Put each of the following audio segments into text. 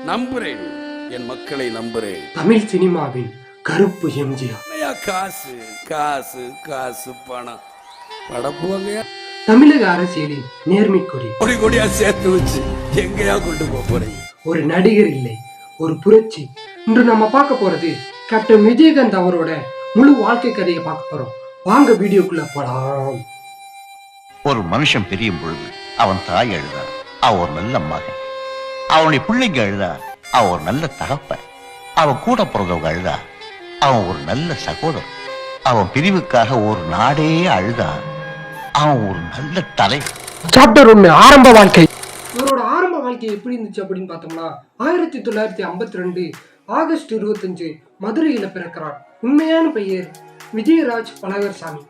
நம்புறேன், என் மக்களை நம்புறேன். தமிழ் சினிமாவின் கருப்பு எம்ஜிஆர். காசு காசு காசு பணம் படப்புவாங்க. தமிழக அரசியலில் நேர்மைக்கொடி கோடி கோடியா சேர்த்து வச்சு எங்கேயா கொண்டு போறீங்க? ஒரு நடிகர் இல்லை, ஒரு புரட்சி. இன்று நம்ம பார்க்க போறது கேப்டன் விஜயகாந்த் அவரோட முழு வாழ்க்கை கதையை பார்க்க போறோம். வாங்க வீடியோக்குள்ள போலாம். ஒரு மனுஷன் பிரியும் பொழுது அவன் தாய் அழுதா, அவன் ஒரு நல்ல மகன். அவனுடைய பிள்ளைங்க அழுதா, அவன் ஒரு நல்ல தகப்பன். அவன் கூட பிறந்தவங்க அழுதா, அவன் ஒரு நல்ல சகோதரன். அவன் பிரிவுக்காக ஒரு நாடே அழுதா, அவன் ஒரு நல்ல தலைவர். சாப்டர் 1, ஆரம்ப வாழ்க்கை. இவரோட ஆரம்ப வாழ்க்கை எப்படி இருந்துச்சு அப்படின்னு பார்த்தோம்னா 1952 ஆகஸ்ட் 25 மதுரையில பிறக்கிறார். உண்மையான பெயர் விஜயராஜ் பழகர்சாமி.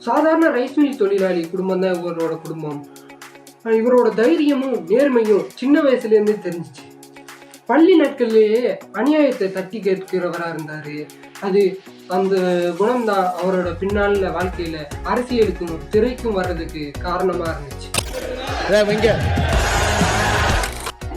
சாதாரண ரைஸ் மில் தொழிலாளி குடும்பம் தான் இவரோட குடும்பம். இவரோட தைரியமும் நேர்மையும் சின்ன வயசுல இருந்து தெரிஞ்சிச்சு. பள்ளி நாட்கள்லேயே அநியாயத்தை தட்டி கேட்கிறவரா இருந்தாரு. அது அந்த குணம் தான் அவரோட பின்னால வாழ்க்கையில அரசியலுக்கும் திரைக்கும் வர்றதுக்கு காரணமா இருந்துச்சு.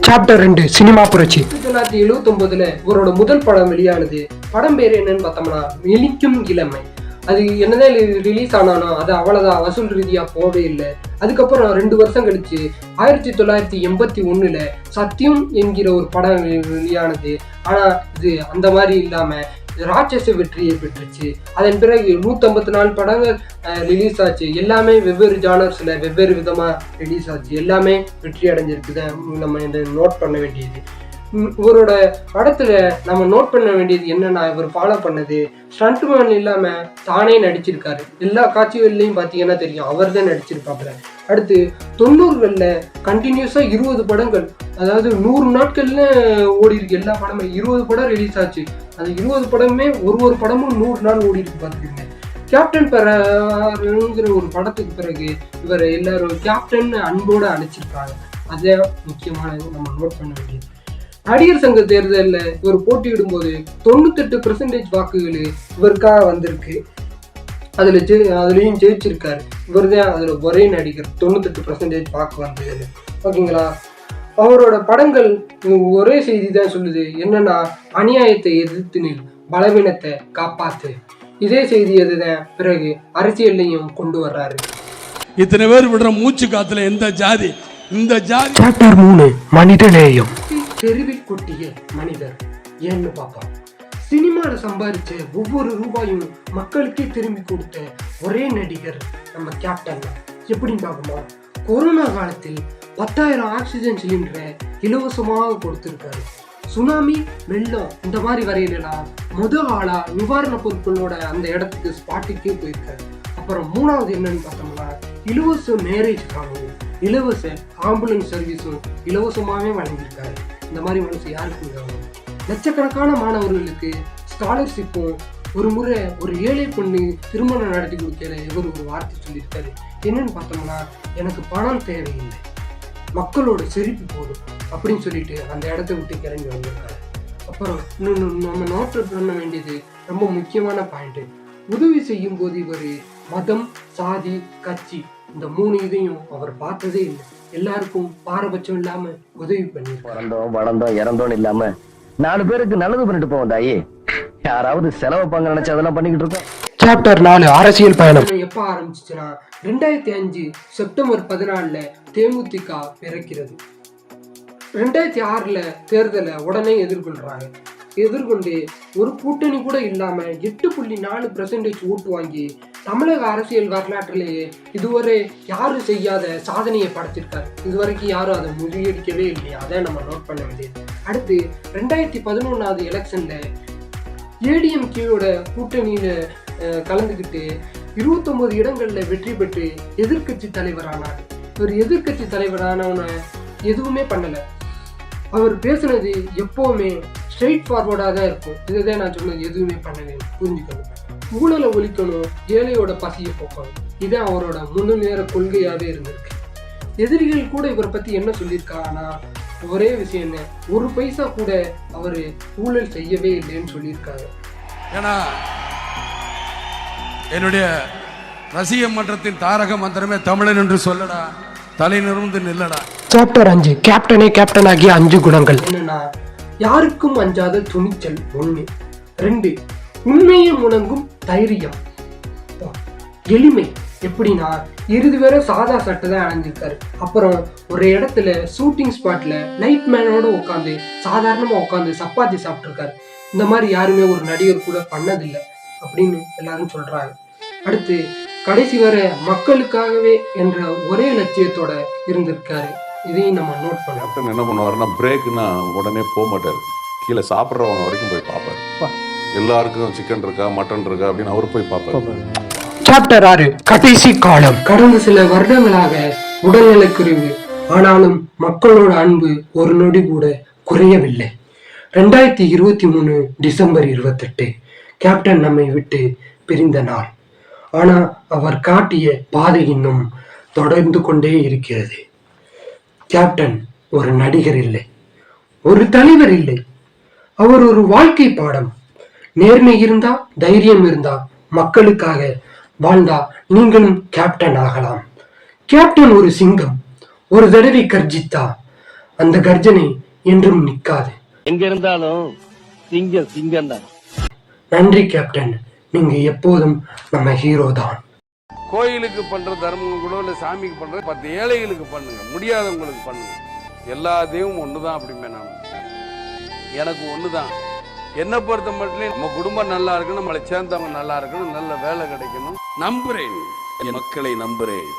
சாப்டர் 2, சினிமா புரட்சி. 1979 இவரோட முதல் படம் வெளியானது. படம் பேர் என்னன்னு பார்த்தோம்னா இனிக்கும் இளமை. அது என்னதான் ரிலீஸ் ஆனாலும் அது அவ்வளவுதான் வசூல் ரீதியா போவே இல்லை. அதுக்கப்புறம் 2 வருஷம் கழிச்சு 1981 சத்தியம் என்கிற ஒரு படம் வெளியானது. ஆனா இது அந்த மாதிரி இல்லாம ராட்சச வெற்றியை பெற்றுச்சு. அதன் பிறகு 154 படங்கள் ரிலீஸ் ஆச்சு. எல்லாமே வெவ்வேறு ஜானர்ஸ்ல வெவ்வேறு விதமா ரிலீஸ் ஆச்சு. எல்லாமே வெற்றி அடைஞ்சிருக்குது. நம்ம இதை நோட் பண்ண வேண்டியது. இவரோட படத்துல நம்ம நோட் பண்ண வேண்டியது என்னன்னா, இவர் ஃபாலோ பண்ணது ஸ்டண்ட்மேன் இல்லாம தானே நடிச்சிருக்காரு. எல்லா காட்சிகள்லையும் பாத்தீங்கன்னா தெரியும் அவர் தான் நடிச்சிருப்பாப்புல. அடுத்து 90களில் கண்டினியூஸா 20 படங்கள், அதாவது 100 நாட்கள்ல ஓடி இருக்கு. எல்லா படமும் 20 படம் ரிலீஸ் ஆச்சு. அந்த 20 படமுமே ஒரு படமும் 100 நாள் ஓடி இருக்கு. பார்த்துக்கோங்க. கேப்டன் பெறாருங்கிற ஒரு படத்துக்கு பிறகு இவர் எல்லாரும் கேப்டன் அன்போட அழைச்சிருக்காங்க. அதே முக்கியமானது நம்ம நோட் பண்ண வேண்டியது. நடிகர் சங்க தேர்தலில் இவர் போட்டியிடும் போது 98% வாக்குகள் இவருக்காக வந்திருக்கு. அதுலயும் ஜெயிச்சிருக்காரு. இவர் தான் அதுல ஒரே நடிகர் 98% வாக்கு வந்தது. ஓகேங்களா? அவரோட படங்கள் ஒரே செய்தி தான் சொல்லுது. என்னன்னா, அநியாயத்தை எதிர்த்து நில், பலவீனத்தை காப்பாத்து. இதே செய்தி அதுதான் பிறகு அரசியல்லையும் கொண்டு வர்றாரு. இத்தனை பேர் விடுற மூச்சு காத்துல எந்த ஜாதி இந்த ஜாதி. சாப்டர் 3, மனிதநேயம். தெருவில் கொட்டிய மனிதர் ஏன்னு பார்ப்போம். சினிமால சம்பாதிச்ச ஒவ்வொரு ரூபாயும் மக்களுக்கே திரும்பி கொடுத்த ஒரே நடிகர் நம்ம கேப்டன் தான். எப்படின்னு பார்ப்போமா, கொரோனா காலத்தில் 10,000 ஆக்சிஜன் சிலிண்டரை இலவசமாக கொடுத்திருக்காரு. சுனாமி, வெள்ளம் இந்த மாதிரி வரையிலாம் ஆளா நிவாரண பொருட்களோட அந்த இடத்துக்கு ஸ்பாட்டுக்கே போயிருக்காரு. அப்புறம் 3வது என்னன்னு பார்த்தோம்னா, இலவச மேரேஜ்க்காகவும் இலவச ஆம்புலன்ஸ் சர்வீஸும் இலவசமாகவே வழங்கியிருக்காரு. இந்த மாதிரி மனசு யாருக்கு? லட்சக்கணக்கான மாணவர்களுக்கு ஸ்காலர்ஷிப்பும். ஒரு முறை ஒரு ஏழை பொண்ணு திருமணம் நடத்தி கொடுக்கிற இவர் ஒரு வார்த்தை சொல்லியிருக்காரு. என்னன்னு பார்த்தோம்னா, எனக்கு பணம் தேவையில்லை, மக்களோட சிரிப்பு போதும் அப்படின்னு சொல்லிட்டு அந்த இடத்த விட்டு கிளம்பி வந்திருக்காரு. அப்புறம் நம்ம நோட் பண்ண வேண்டியது ரொம்ப முக்கியமான பாயிண்ட். உதவி செய்யும் போது இவர் மதம், சாதி, கட்சி இந்த 3 இதையும் அவர் பார்த்ததே இல்லை. எல்லாருக்கும் பாரபட்சம் இல்லாம உதவி பண்ணி பிறந்தோம் வளர்ந்தோம் இறந்தோம் இல்லாம 4 பேருக்கு நல்லது பண்ணிட்டு போவோம் தாயி. யாராவது செலவு பங்கு நினைச்சு அதெல்லாம் பண்ணிக்கிட்டு இருக்கோம். சாப்டர் 4, அரசியல் பயணம். எப்ப ஆரம்பிச்சுச்சுன்னா 2005 செப்டம்பர் 14 தேமுதிக பிறக்கிறது. 2006 தேர்தலை உடனே எதிர்கொண்டு ஒரு கூட்டணி கூட இல்லாம 8.4% ஓட்டு வாங்கி தமிழக அரசியல் வரலாற்றிலேயே இதுவரை யாரும் செய்யாத சாதனையை படைச்சிருக்காரு. இதுவரைக்கும் யாரும் அதை முறியடிக்கவே இல்லையா? அதை நம்ம நோட் பண்ண வேண்டியது. அடுத்து 2011 எலெக்ஷன்ல ஏடிஎம்கேயோட கூட்டணியில கலந்துக்கிட்டு 29 இடங்கள்ல வெற்றி பெற்று எதிர்கட்சி தலைவரானார். ஒரு எதிர்கட்சி தலைவரானவன எதுவுமே பண்ணல. அவர் பேசுனது எப்பவுமே ஸ்ட்ரெயிட் ஃபார்வர்டாக தான் இருக்கும். இதுதான் நான் சொன்னது, எதுவுமே பண்ணவே. புரிஞ்சுக்கணும். ஊழலை ஒழிக்கணும், ஏழையோட பசியை போக்கணும். இதான் அவரோட முழு நேர கொள்கையாவே இருந்திருக்கு. எதிரிகள் கூட இவரை பத்தி என்ன சொல்லியிருக்காங்கன்னா, ஒரே விஷயம் என்ன, 1 பைசா கூட அவரு ஊழல் செய்யவே இல்லைன்னு சொல்லியிருக்காங்க. ஏன்னா என்னுடைய ரசிக மன்றத்தின் தாரக மந்திரமே தமிழன் என்று சொல்லடா, தலை நிமிர்ந்து நில்லடா. சாப்டர் 5, கேப்டனே கேப்டன் ஆகிய 5 குணங்கள். என்னன்னா, யாருக்கும் அஞ்சாத துணிச்சல் 1. 2, உண்மையை முழங்கும் தைரியம். எளிமை எப்படின்னா இறுதி வரை சாதா சட்டை தான் அணிஞ்சிருக்காரு. அப்புறம் ஒரு இடத்துல ஷூட்டிங் ஸ்பாட்ல லைட் மேனோட உட்காந்து சாதாரணமா உட்காந்து சப்பாத்தி சாப்பிட்டுருக்காரு. இந்த மாதிரி யாருமே ஒரு நடிகர் கூட பண்ணதில்லை அப்படின்னு எல்லாரும் சொல்றாங்க. அடுத்து கடைசி வரை மக்களுக்காகவே என்ற ஒரே லட்சியத்தோட இருந்திருக்காரு. இதையும் நம்ம நோட் பண்ணோம். கேப்டன் என்ன பண்ணுவாருன்னா பிரேக்குன்னா உடனே போக மாட்டாரு, கீழே சாப்பிட்றவங்க வரைக்கும் போய் பார்ப்பாரு. எல்லாருக்கும் சிக்கன் இருக்கா மட்டன் இருக்கா அப்படின்னு அவரு போய் பார்ப்பாரு. சாப்டர் 6 கடைசி காலம். கடந்த சில வருடங்களாக உடல்நலக்குறைவு, ஆனாலும் மக்களோட அன்பு ஒரு நொடி கூட குறையவில்லை. 2023 டிசம்பர் 28 கேப்டன் நம்மை விட்டு பிரிந்த நாள். ஆனா அவர் காட்டிய பாதை இன்னும் தொடர்ந்து கொண்டே இருக்கிறது. கேப்டன் ஒரு நடிகர் இல்லை, ஒரு தலைவர் இல்லை, அவர் ஒரு வாழ்க்கை பாடம். நேர்மை இருந்தா, தைரியம் இருந்தா, மக்களுக்காக வாழ்ந்தா நீங்களும் கேப்டன் ஆகலாம். கேப்டன் ஒரு சிங்கம், ஒரு தடவை கர்ஜித்தா அந்த கர்ஜனை என்றும் நிற்காது. எங்க இருந்தாலும் சிங்கம் தான். நன்றி கேப்டன், நீங்க எப்போதும் நம்ம ஹீரோ தான். கோயிலுக்கு பண்ற தர்மம் கூட இல்ல, சாமிக்கு பண்ற 10 ஏழைகளுக்கு பண்ணுங்க, முடியாதவங்களுக்கு பண்ணுங்க. எல்லா தெய்வமும் ஒண்ணுதான் அப்படிமே. நான் எனக்கு ஒண்ணுதான். என்னை பொறுத்த மட்டும் நம்ம குடும்பம் நல்லா இருக்கணும், நம்மளை சேர்ந்தவங்க நல்லா இருக்கணும், நல்ல வேலை கிடைக்கணும். நம்புறேன், என் மக்களை நம்புறேன்.